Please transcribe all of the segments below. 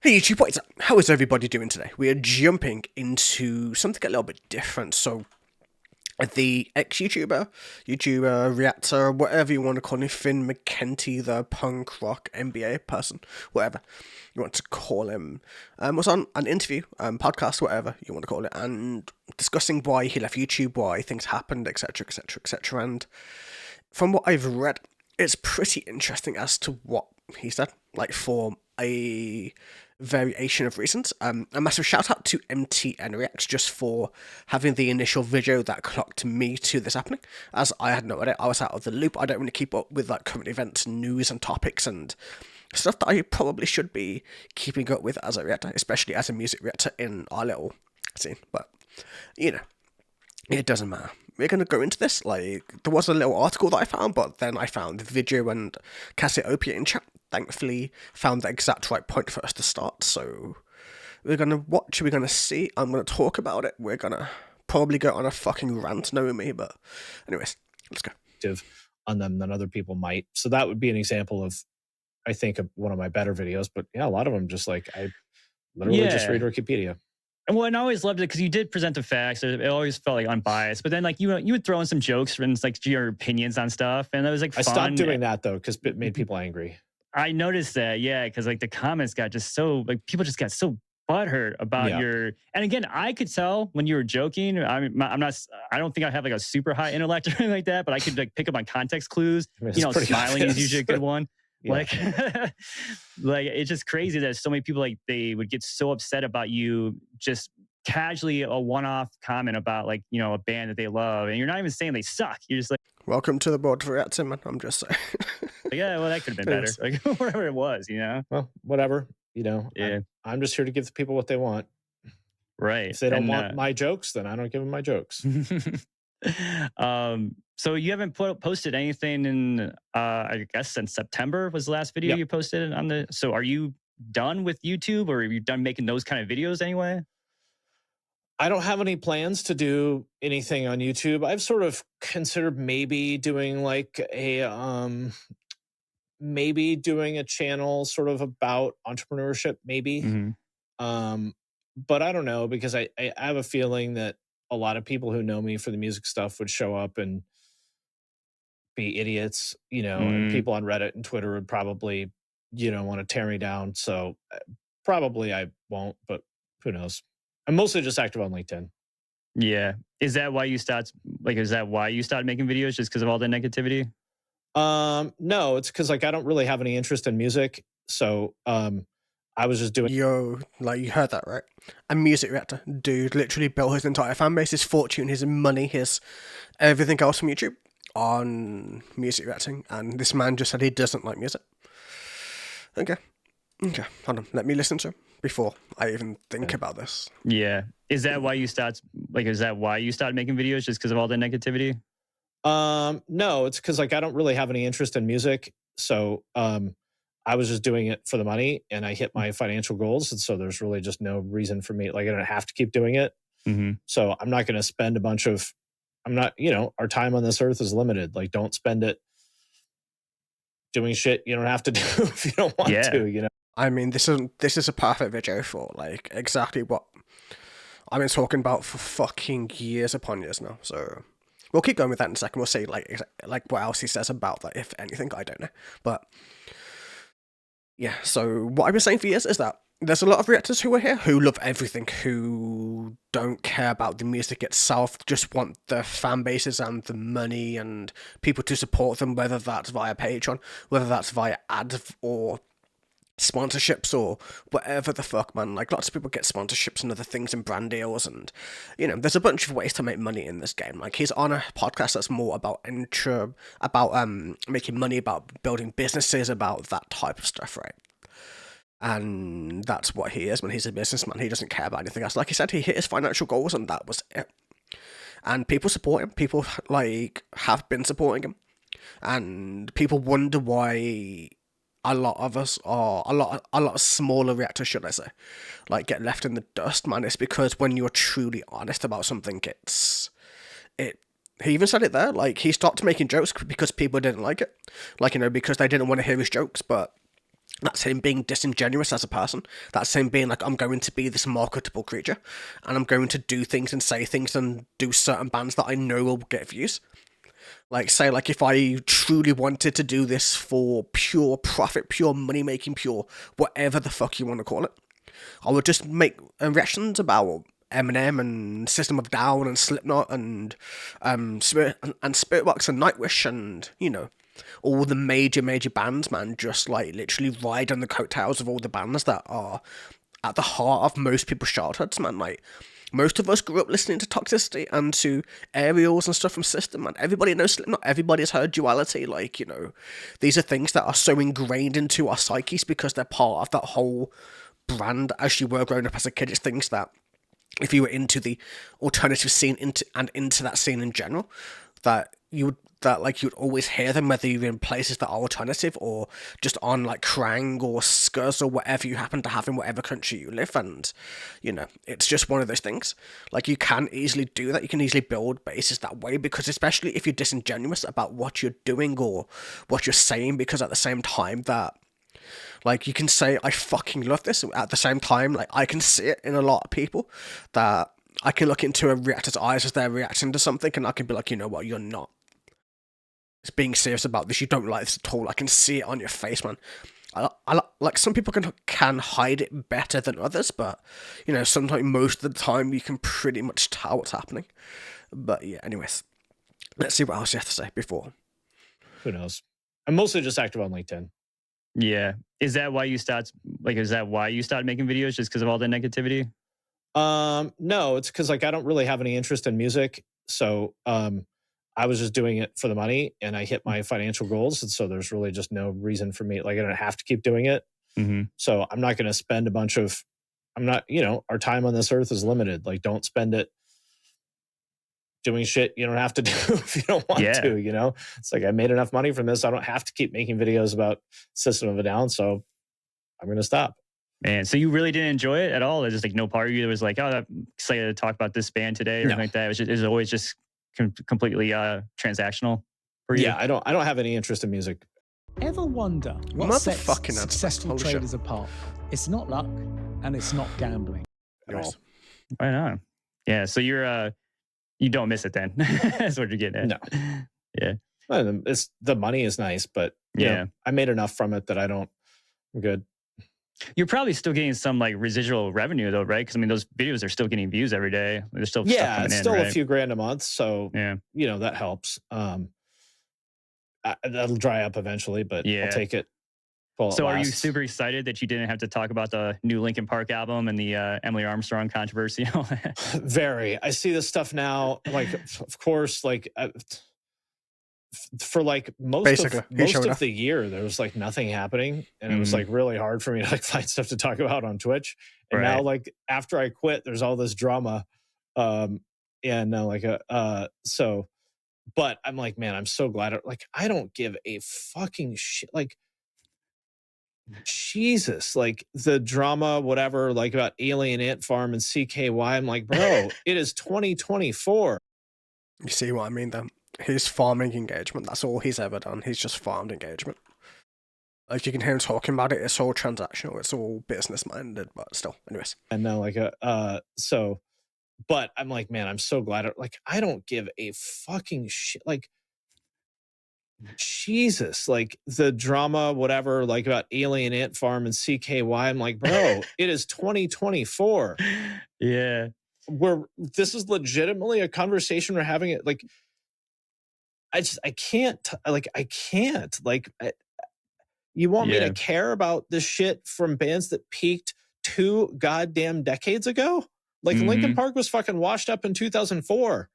Hey YouTube, what is up? How is everybody doing today? We are jumping into something a little bit different. So, the YouTuber, reactor, whatever you want to call him, Finn McKenty, the punk rock MBA person, whatever you want to call him, was on an interview, podcast, whatever you want to call it, and discussing why he left YouTube, why things happened, etc., etc., etc. And from what I've read, it's pretty interesting as to what he said, like for a variation of reasons. A massive shout out to MTN Reacts just for having the initial video that clocked me to this happening, as I had no idea. I was out of the loop. I don't really keep up with like current events, news and topics and stuff that I probably should be keeping up with as a reactor, especially as a music reactor in our little scene. But you know, it doesn't matter. We're going to go into this. Like, there was a little article that I found, but then I found the video and Cassiopeia in chat. Thankfully, found the exact right point for us to start. So, we're going to watch, we're going to see, I'm going to talk about it. We're going to probably go on a fucking rant, knowing me, but anyways, let's go. On them than other people might. So that would be an example of, I think, of one of my better videos. But yeah, a lot of them just like, I literally just read Wikipedia. Well, and I always loved it because you did present the facts. It always felt like unbiased. But then, like you would throw in some jokes and like your opinions on stuff, and it was like fun. I stopped doing that though because it made people angry. I noticed that, yeah, because like the comments got just so like people just got so butthurt about your. And again, I could tell when you were joking. I'm not. I don't think I have like a super high intellect or anything like that, but I could like pick up on context clues. Smiling is usually a good one. Yeah. Like, like it's just crazy that so many people like they would get so upset about you just casually a one-off comment about like a band that they love, and you're not even saying they suck. You're just like, welcome to the board for reacting, man. I'm just saying. Like, yeah, well, that could have been better. Like whatever it was, Well, whatever. Yeah. I'm just here to give the people what they want. Right. If they don't want my jokes, then I don't give them my jokes. So you haven't posted anything in I guess since September was the last video you posted on the. So are you done with YouTube, or are you done making those kind of videos anyway? I don't have any plans to do anything on YouTube. I've sort of considered maybe doing like a channel sort of about entrepreneurship, maybe. But I don't know, because I have a feeling that a lot of people who know me for the music stuff would show up and be idiots, and people on Reddit and Twitter would probably, want to tear me down. So probably I won't, but who knows? I'm mostly just active on LinkedIn. Yeah. Is that why you started making videos, just because of all the negativity? No, it's because like I don't really have any interest in music. So I was just doing. Like you heard that, right? A music reactor. Dude literally built his entire fan base, his fortune, his money, his everything else from YouTube on music reacting. And this man just said he doesn't like music. Okay, hold on. Let me listen to him before I even think about this. Yeah. Is that why you started making videos, just because of all the negativity? No, it's because like I don't really have any interest in music. So I was just doing it for the money, and I hit my financial goals. And so there's really just no reason for me. Like I don't have to keep doing it. So I'm not going to spend our time on this earth is limited. Like don't spend it doing shit you don't have to do if you don't want to, I mean, this is a perfect video for like exactly what I've been talking about for fucking years upon years now. So we'll keep going with that in a second. We'll see like what else he says about that, if anything. I don't know, but yeah. So what I've been saying for years is that there's a lot of reactors who are here who love everything, who don't care about the music itself, just want the fan bases and the money and people to support them, whether that's via Patreon, whether that's via ads or sponsorships or whatever the fuck, man. Like lots of people get sponsorships and other things and brand deals, and there's a bunch of ways to make money in this game. Like he's on a podcast that's more about making money, about building businesses, about that type of stuff, right? And that's what he is when he's a businessman. He doesn't care about anything else. Like he said, he hit his financial goals and that was it. And people support him. People like have been supporting him, and people wonder why a lot of us are a lot of smaller reactors, should I say, like get left in the dust, man. It's because when you're truly honest about something, he even said it there, like he stopped making jokes because people didn't like it, like because they didn't want to hear his jokes. But That's him being disingenuous as a person. That's him being like, I'm going to be this marketable creature, and I'm going to do things and say things and do certain bands that I know will get views. Like, say, like, if I truly wanted to do this for pure profit, pure money-making, pure whatever the fuck you want to call it, I would just make reactions about Eminem and System of a Down and Slipknot and Spiritbox and Nightwish and, you know, all the major bands, man, just like literally ride on the coattails of all the bands that are at the heart of most people's childhoods, man. Like, most of us grew up listening to Toxicity and to Aerials and stuff from System, man. Everybody knows Slipknot, everybody's heard Duality, like, you know, these are things that are so ingrained into our psyches because they're part of that whole brand as you were growing up as a kid. It's things that, if you were into the alternative scene into that scene in general, that you'd always hear them, whether you're in places that are alternative or just on like Krang or Skurs or whatever you happen to have in whatever country you live. And, you know, it's just one of those things. Like, you can easily do that. You can easily build bases that way, because especially if you're disingenuous about what you're doing or what you're saying, because at the same time that, like, you can say, I fucking love this. At the same time, like, I can see it in a lot of people that I can look into a reactor's eyes as they're reacting to something, and I can be like, you know what, you're not being serious about this. You don't like this at all. I can see it on your face, man. I like, some people can hide it better than others, but, you know, sometimes, most of the time, you can pretty much tell what's happening. But yeah, anyways, let's see what else you have to say before. Who knows? I'm mostly just active on LinkedIn. Yeah. Is that why you started making videos, just because of all the negativity? No, it's because, like, I don't really have any interest in music. So I was just doing it for the money, and I hit my financial goals. And so there's really just no reason for me. Like, I don't have to keep doing it. Mm-hmm. So I'm not going to spend our time on this earth is limited. Like, don't spend it doing shit you don't have to do if you don't want to, you know? It's like, I made enough money from this. I don't have to keep making videos about System of a Down. So I'm going to stop. Man, so you really didn't enjoy it at all? There's just like no part of you that was like, oh, I'm excited to talk about this band today or anything like that. It was always just completely transactional for you? Yeah, I don't have any interest in music. Ever wonder what sets successful traders apart? It's not luck, and it's not gambling. Right on. Yeah, so you don't miss it then. That's what you're getting at. No. Yeah. Well, the money is nice, but you know, I made enough from it that I'm good. You're probably still getting some like residual revenue though, right? Because I mean, those videos are still getting views every day. There's still stuff coming it's in, still right? a few grand a month. So you know, that helps. That'll dry up eventually, but I'll take it. So are you super excited that you didn't have to talk about the new Linkin Park album and the Emily Armstrong controversy? Very. I see this stuff now. Like, of course, like for like most of the year, there was like nothing happening, and it was like really hard for me to like find stuff to talk about on Twitch. And now, like after I quit, there's all this drama, and now like so. But I'm like, man, I'm so glad. Like, I don't give a fucking shit. Like, Jesus, like the drama, whatever, like about Alien Ant Farm and CKY. I'm like, bro, it is 2024. You see what I mean, then? His farming engagement, that's all he's ever done. He's just farmed engagement. Like, you can hear him talking about it. It's all transactional. It's all business minded, but still, anyways. And now, like, so, but I'm like, man, I'm so glad. Like, I don't give a fucking shit. Like, Jesus, like the drama, whatever, like about Alien Ant Farm and CKY. I'm like, bro, it is 2024. Yeah. This is legitimately a conversation we're having. It like, I can't. You want me to care about this shit from bands that peaked 2 goddamn decades ago? Like Linkin Park was fucking washed up in 2004.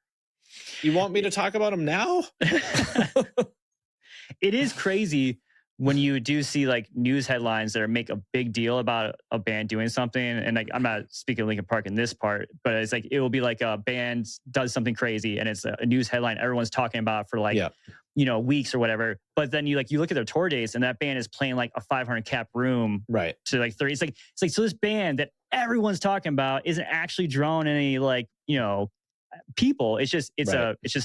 You want me to talk about them now? It is crazy when you do see like news headlines that make a big deal about a band doing something. And like, I'm not speaking of Linkin Park in this part, but it's like, it will be like a band does something crazy and it's a news headline everyone's talking about for like, you know, weeks or whatever. But then you look at their tour dates and that band is playing like a 500 cap room. Right. To like 30. It's like, so this band that everyone's talking about isn't actually drawing any like, you know, people. It's just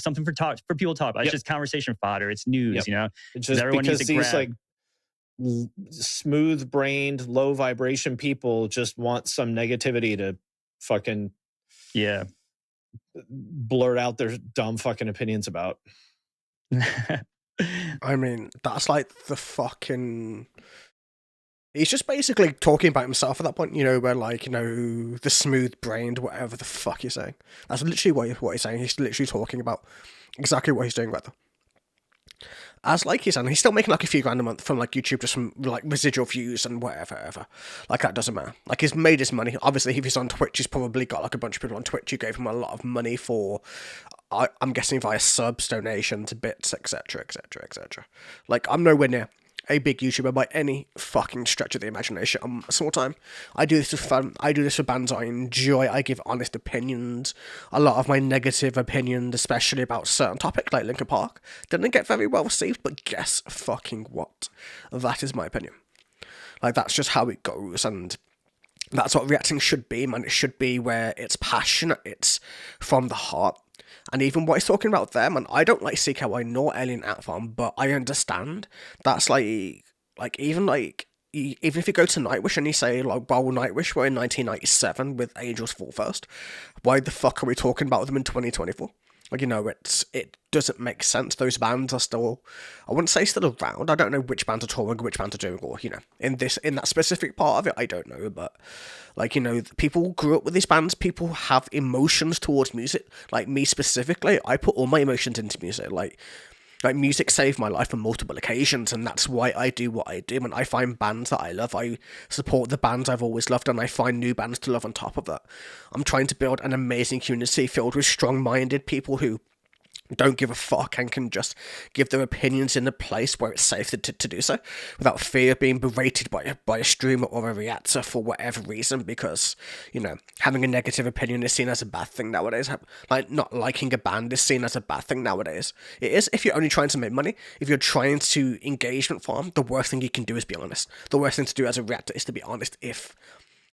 something for people to talk about. It's just conversation fodder. It's news, you know. It's just everyone because these like smooth brained, low vibration people just want some negativity to fucking blurt out their dumb fucking opinions about. I mean, that's like the fucking... He's just basically talking about himself at that point, you know, where like, you know, the smooth-brained, whatever the fuck you're saying. That's literally what he's saying. He's literally talking about exactly what he's doing right there. As like he's saying, he's still making like a few grand a month from like YouTube, just from like residual views and whatever. Like that doesn't matter. Like he's made his money. Obviously, if he's on Twitch, he's probably got like a bunch of people on Twitch who gave him a lot of money for, I'm guessing via subs, donations, bits, etc. Like I'm nowhere near a big YouTuber by any fucking stretch of the imagination. I'm a small time. I do this for fun. I do this for bands I enjoy. I give honest opinions. A lot of my negative opinions, especially about certain topics like Linkin Park, didn't get very well received, but guess fucking what? That is my opinion. Like, that's just how it goes, and that's what reacting should be, man. It should be where it's passionate, it's from the heart. And even what he's talking about there, man, I don't like CKY nor Alien Ant Farm, but I understand that's even if you go to Nightwish and you say, like, well, Nightwish were in 1997 with Angels Fall First, why the fuck are we talking about them in 2024? Like, you know, it doesn't make sense. Those bands are still, I wouldn't say still around. I don't know which bands are touring, which bands are doing, or, you know, in that specific part of it, I don't know. But, like, you know, people grew up with these bands. People have emotions towards music. Like, me specifically, I put all my emotions into music. Like music saved my life on multiple occasions, and that's why I do what I do. And I find bands that I love. I support the bands I've always loved, and I find new bands to love on top of that. I'm trying to build an amazing community filled with strong-minded people who don't give a fuck and can just give their opinions in a place where it's safe to do so without fear of being berated by a streamer or a reactor for whatever reason, because, you know, having a negative opinion is seen as a bad thing nowadays. Like, not liking a band is seen as a bad thing nowadays. It is if you're only trying to make money. If you're trying to engagement farm, the worst thing you can do is be honest. The worst thing to do as a reactor is to be honest, if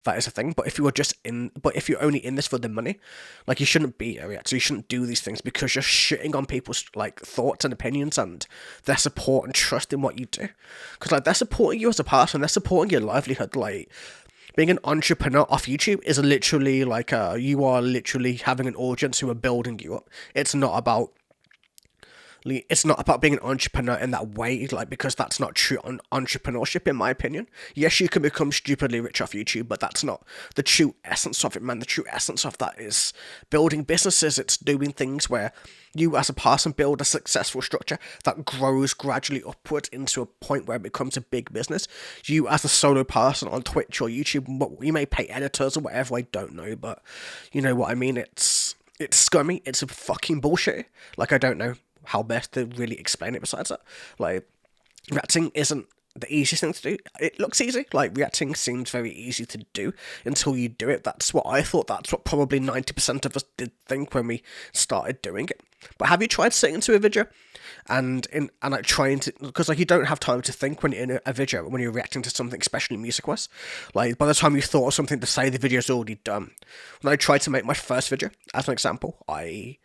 that is a thing. But if you're only in this for the money, like, you shouldn't be a reactor. You shouldn't do these things because you're shitting on people's, like, thoughts and opinions and their support and trust in what you do. Because, like, they're supporting you as a person. They're supporting your livelihood. Like, being an entrepreneur off YouTube is literally like you are literally having an audience who are building you up. It's not about being an entrepreneur in that way, like, because that's not true entrepreneurship, in my opinion. Yes, you can become stupidly rich off YouTube, but that's not the true essence of it, man. The true essence of that is building businesses. It's doing things where you as a person build a successful structure that grows gradually upwards into a point where it becomes a big business. You as a solo person on Twitch or YouTube, you may pay editors or whatever, I don't know, but you know what I mean. It's scummy. It's a fucking bullshit. Like, I don't know how best to really explain it besides that. Like, reacting isn't the easiest thing to do. It looks easy. Like, reacting seems very easy to do until you do it. That's what I thought. That's what probably 90% of us did think when we started doing it. But have you tried sitting into a video and like trying to, because, like, you don't have time to think when you're in a video, when you're reacting to something, especially music-wise. Like, by the time you thought of something to say, the video's already done. When I tried to make my first video, as an example, I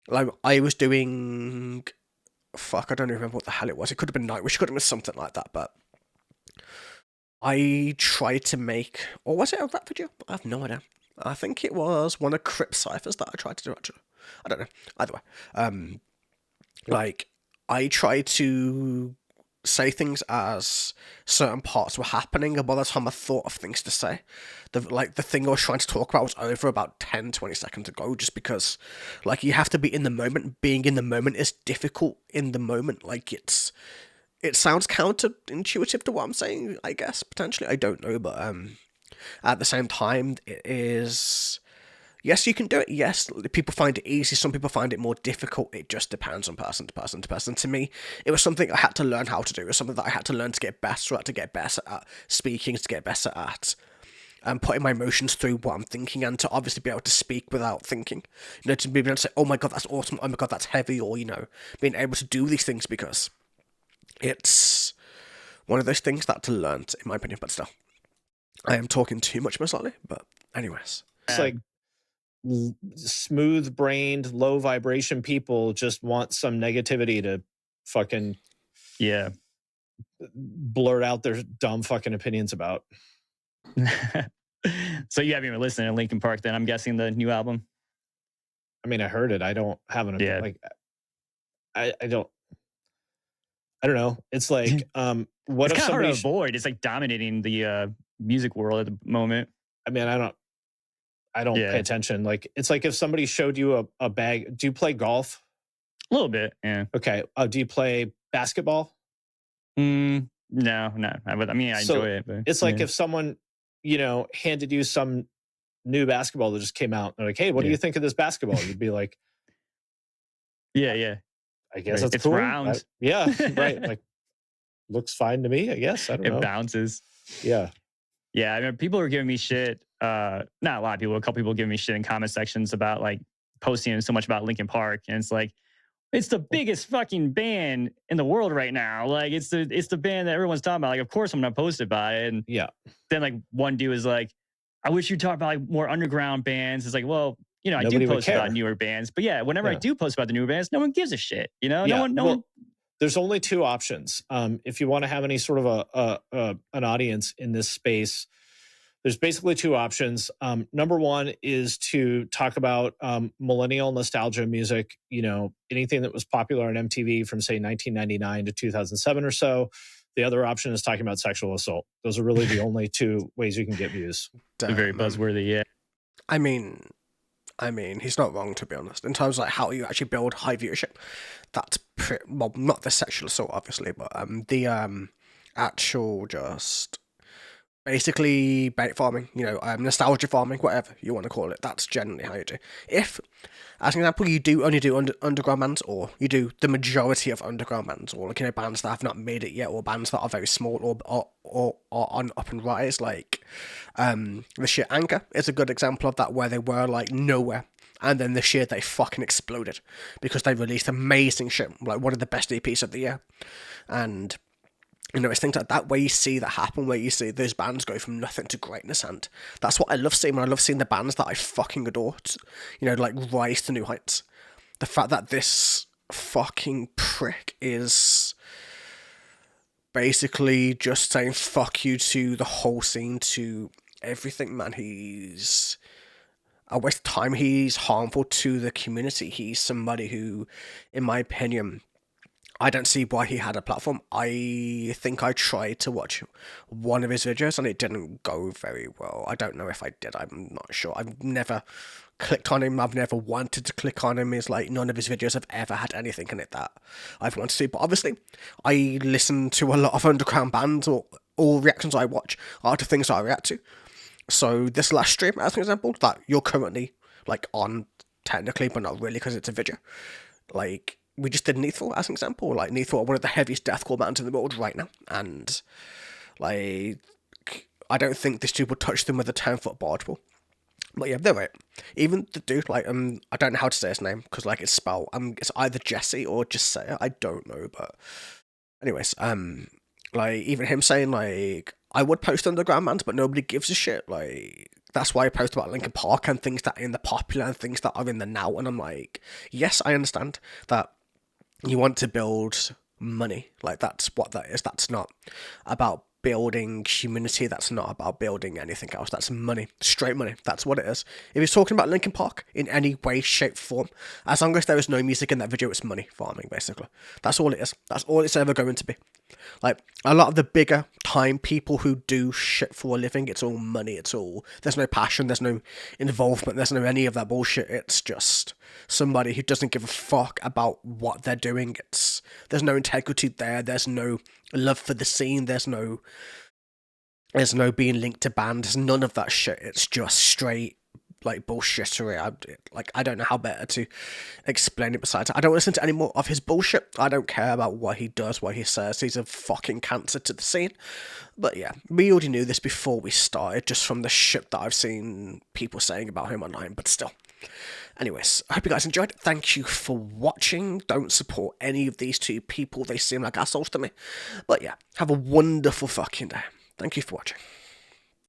was doing, I don't even remember what the hell it was. It could have been Nightwish, could have been something like that, but I tried to make, or was it a rap video? I have no idea. I think it was one of Crip Cyphers that I tried to do, actually. I don't know. Either way. Like, I tried to say things as certain parts were happening, and by the time I thought of things to say, the thing I was trying to talk about was over about 10-20 seconds ago, just because, like, you have to be in the moment. Being in the moment is difficult in the moment. Like, it sounds counterintuitive to what I'm saying, I guess, potentially. I don't know, but at the same time, it is... Yes, you can do it. Yes, people find it easy. Some people find it more difficult. It just depends on person to person to person. To me, it was something I had to learn how to do. It was something that I had to learn to get better at, speaking, to get better at putting my emotions through what I'm thinking, and to obviously be able to speak without thinking. You know, to be able to say, oh my god, that's awesome. Oh my god, that's heavy. Or, you know, being able to do these things, because it's one of those things that to learn, in my opinion. But still, I am talking too much most likely. But anyways. It's like smooth brained, low vibration people just want some negativity to fucking blurt out their dumb fucking opinions about. So you haven't even listened to Linkin Park then, I'm guessing, the new album? I mean, I heard it. I don't have an like I don't know. It's like what it's if somebody hard to avoid? It's like dominating the music world at the moment. I mean, I don't pay attention. Like it's like if somebody showed you a bag. Do you play golf? A little bit, yeah. Okay. Do you play basketball? No. I mean, I enjoy it. But, it's like if someone, handed you some new basketball that just came out. They're like, hey, what do you think of this basketball? You'd be like, yeah. I guess it's cool. round. Right. Like, looks fine to me, I guess. I don't know. It bounces. Yeah. Yeah. I mean, people were giving me shit. Not a lot of people. A couple people giving me shit in comment sections about like posting so much about Linkin Park, and it's like, it's the biggest fucking band in the world right now. Like it's the band that everyone's talking about. Like, of course I'm gonna post about it. And then like one dude was like, I wish you'd talk about like more underground bands. It's like, well, I do post about newer bands, but whenever I do post about the newer bands, no one gives a shit. No one. There's only two options. If you want to have any sort of an audience in this space, there's basically two options. Number one is to talk about millennial nostalgia music, anything that was popular on MTV from, say, 1999 to 2007 or so. The other option is talking about sexual assault. Those are really the only two ways you can get views. They're very buzzworthy, yeah. I mean, he's not wrong, to be honest. In terms of like how you actually build high viewership, that's not the sexual assault, obviously, but the actual just... basically bait farming, nostalgia farming, whatever you want to call it. That's generally how you do. If, as an example, you do only do underground bands, or you do the majority of underground bands, or like, bands that have not made it yet, or bands that are very small, or are on up and rise, like the shit Anchor is a good example of that, where they were like nowhere, and then this year they fucking exploded because they released amazing shit, like one of the best EPs of the year, and it's things like that where you see that happen, where you see those bands go from nothing to greatness, and that's what I love seeing. I love seeing the bands that I fucking adore, like rise to new heights. The fact that this fucking prick is basically just saying fuck you to the whole scene, to everything, man. He's a waste of time. He's harmful to the community. He's somebody who, in my opinion, I don't see why he had a platform. I think I tried to watch one of his videos and it didn't go very well. I don't know if I did. I'm not sure. I've never clicked on him. I've never wanted to click on him. It's like none of his videos have ever had anything in it that I've wanted to. But obviously, I listen to a lot of underground bands, or all reactions I watch are to things that I react to. So this last stream, as an example, that you're currently like on technically, but not really because it's a video. Like, we just did Needful as an example. Like, Needful are one of the heaviest deathcore bands in the world right now. And, like, I don't think this dude would touch them with a 10-foot barge pole. But yeah, they're right. Even the dude, like, I don't know how to say his name, because, like, it's spelled, it's either Jesse or Jesea. I don't know, but... anyways, like, even him saying, like, I would post underground bands, but nobody gives a shit. Like, that's why I post about Linkin Park and things that are in the popular and things that are in the now. And I'm like, yes, I understand that you want to build money. Like, that's what that is. That's not about building community. That's not about building anything else. That's money. Straight money. That's what it is. If he's talking about Linkin Park in any way, shape, form, as long as there is no music in that video, it's money farming, basically. That's all it is. That's all it's ever going to be. Like, a lot of the bigger time people who do shit for a living, it's all money. It's all... there's no passion. There's no involvement. There's no any of that bullshit. It's just somebody who doesn't give a fuck about what they're doing. There's no integrity there. There's no love for the scene. There's no being linked to bands. There's none of that shit. It's just straight, like, bullshittery. I don't know how better to explain it besides. I don't listen to any more of his bullshit. I don't care about what he does, what he says. He's a fucking cancer to the scene. But yeah, we already knew this before we started, just from the shit that I've seen people saying about him online, but still. Anyways, I hope you guys enjoyed. Thank you for watching. Don't support any of these two people. They seem like assholes to me. But yeah, have a wonderful fucking day. Thank you for watching.